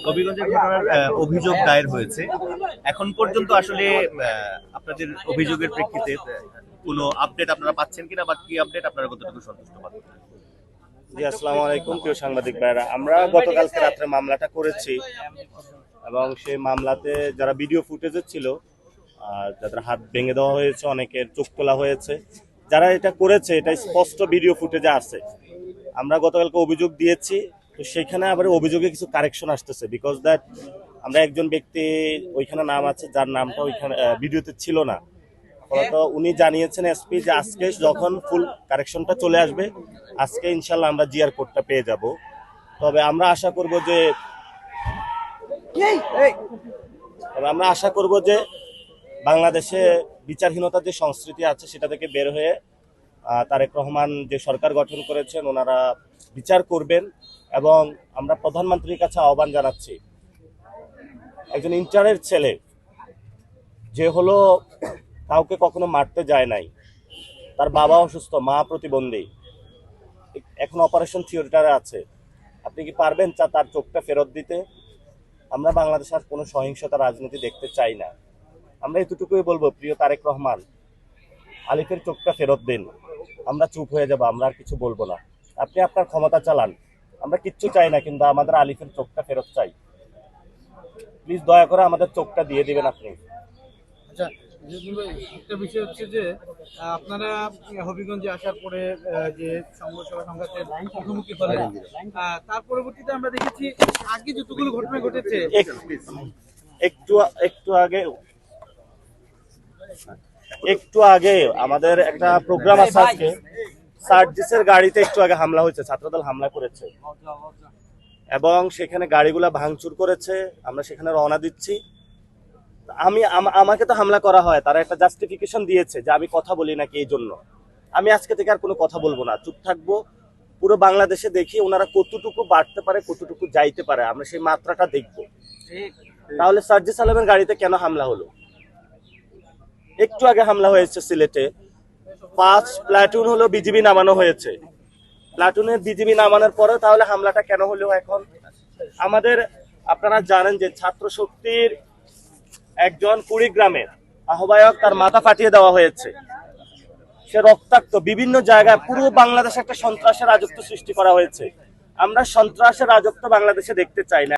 হবিগঞ্জের ঘটনার অভিযোগ দায়ের হয়েছে। এখন পর্যন্ত আসলে আপনাদের অভিযোগের প্রেক্ষিতে কোনো আপডেট আপনারা পাচ্ছেন কিনা, বা কি আপডেট আপনারা কতটুকু সন্তুষ্ট পাচ্ছেন? জি, আসসালামু আলাইকুম প্রিয় সাংবাদিক ভাইরা। আমরা গতকালকে রাত্রে মামলাটা করেছি এবং সেই মামলাতে যারা ভিডিও ফুটেজে ছিল, যাদের হাত ভেঙে দেওয়া হয়েছে, অনেকের চোখ তোলা হয়েছে, যারা এটা করেছে এটা স্পষ্ট ভিডিও ফুটেজে আছে। আমরা গতকালকে অভিযোগ দিয়েছি, তো সেখানে আবার অভিযোগে কিছু কারেকশন আসতেছে, বিকজ দ্যাট আমরা একজন ব্যক্তি ওইখানে নাম আছে যার নামটা ওইখানে ভিডিওতে ছিল না। তো উনি জানিয়েছেন এসপি যে আজকে যখন ফুল কারেকশনটা চলে আসবে, আজকে ইনশাল্লাহ আমরা জিআর কোডটা পেয়ে যাব। তবে আমরা আশা করব যে বাংলাদেশে বিচারহীনতার যে সংস্কৃতি আছে সেটা থেকে বের হয়ে তারেক রহমান যে সরকার গঠন করেছেন ওনারা বিচার করবেন। এবং আমরা প্রধানমন্ত্রীর কাছে আহ্বান জানাচ্ছি, একজন ইন্টারের ছেলে যে হলো কাউকে কখনো মারতে যায় নাই, তার বাবা অসুস্থ, মা প্রতিবন্ধী, এখন অপারেশন থিয়েটারে আছে, আপনি কি পারবেন তার চোখটা ফেরত দিতে? আমরা বাংলাদেশে আর কোনো সহিংসতা রাজনীতি দেখতে চাই না। আমরা এতটুকুই বলবো, প্রিয় তারেক রহমান, আলিফের চোখটা ফেরত দিন। আমরা চুপ হয়ে যাবো, আমরা আর কিছু বলবো না। আপনি আপনার ক্ষমতা চালান, আমরা কিচ্ছু চাই না, কিন্তু আমাদের আলিফের চোখটা ফেরত চাই। প্লিজ দয়া করে আমাদের চোখটা দিয়ে দিবেন আপনি। আচ্ছা, একটা বিষয় হচ্ছে যে আপনারা হবিগঞ্জে আসার পরে যে সংঘর্ষ বা সংঘাতের মুখোমুখি হলেন, তার পরবর্তীতে আমরা দেখেছি আগে যতগুলো ঘটনা ঘটেছে, একটু আগে আমাদের একটা প্রোগ্রাম আছে আজকে, সার্জিসের গাড়িতে একটু আগে হামলা হয়েছে, ছাত্রদল হামলা করেছে এবং সেখানে গাড়িগুলা ভাঙচুর করেছে। আমরা সেখানে রওনা দিচ্ছি। আমাকে তো হামলা করা হয়, তারা একটা জাস্টিফিকেশন দিয়েছে যে আমি কথা বলি নাকি, এই জন্য আমি আজকে থেকে আর কোনো কথা বলবো না, চুপ থাকবো। পুরো বাংলাদেশে দেখি ওনারা কতটুকু বাড়তে পারে, কতটুকু যাইতে পারে, আমরা সেই মাত্রাটা দেখবো। তাহলে সার্জিস আলমের গাড়িতে কেন হামলা হলো? একটু আগে হামলা হয়েছে সিলেটে, 5 প্লাটুন হলো বিজিবি নামানো হয়েছে, প্লাটুনের বিজিবি নামানোর পরে তাহলে হামলাটা কেন হলো এখন? আমাদের আপনারা জানেন যে ছাত্র শক্তির একজন কুড়িগ্রামের আহ্বায়ক, তার মাথা ফাটিয়ে দেওয়া হয়েছে, সে রক্তাক্ত। বিভিন্ন জায়গায় পুরো বাংলাদেশে একটা সন্ত্রাসের রাজত্ব সৃষ্টি করা হয়েছে। আমরা সন্ত্রাসের রাজত্ব বাংলাদেশে দেখতে চাই না।